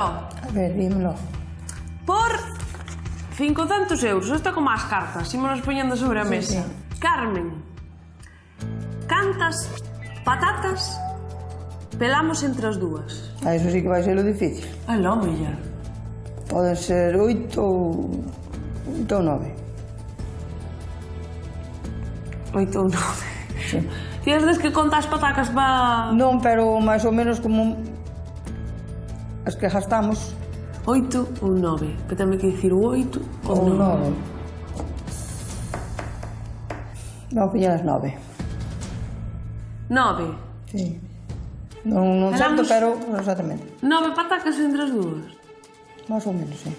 A ver, dímelo. Por 500 euros, isto é como as cartas, ímonos poñendo sobre a mesa. Carmen, cantas patatas pelamos entre as dúas? Iso sí que vai ser o difícil. Aló, milla. Poden ser 8 ou 9. 8 ou 9. Sí. Tienes des que contas patacas para... Non, pero máis ou menos como as que gastamos. 8 ou 9. Que tamén que dicir o 8 ou 9. 9. Non, piña as 9. 9. Sí. Non certo, pero exactamente. 9 patacas entre as dúas. Más ou menos, sí.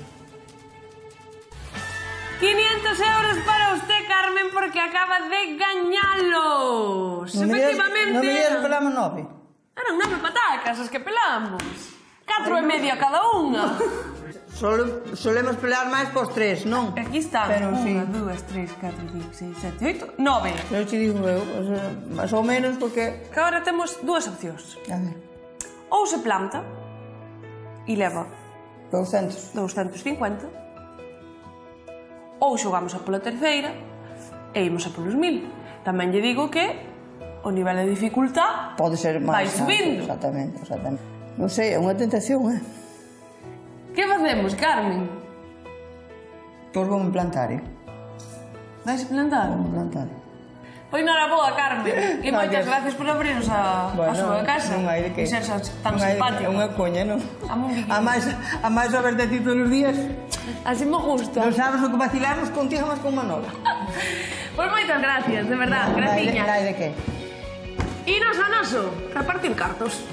500 euros para usted, Carmen, porque acaba de gañalos. Efectivamente. Non me digas que pelamos 9. Eran 9 patacas as que pelamos. 4,5 cada unha. Solemos pelar máis pos 3, non? Aquí están. Pero sí. 1, 2, 3, 4, 5, 6, 7, 8, 9. Pero te digo eu, máis ou menos, porque... Que agora temos dúas opcións. A ver, Ou se planta e leva 200. 250, ou xogamos a pola terceira e imos a polos 1000. Tamén lle digo que o nivel de dificultad Pode ser vai máis. subindo. Exactamente. Non sei, é unha tentación, Que facemos, Carmen? Pois vou plantar, Vais a plantar? Vou plantar. Pois nada boa, Carmen. E moitas gracias por abrirnos a súa casa. Non hai de que. E ser tan simpática. É unha coña, non? A máis a verte a ti todos os días. Así me gusta. Non sabes o que vacilarnos contigo máis con Manolo. Pois moitas gracias, de verdad. Graciñas. Dai de que? E nos a noso, repartir cartos.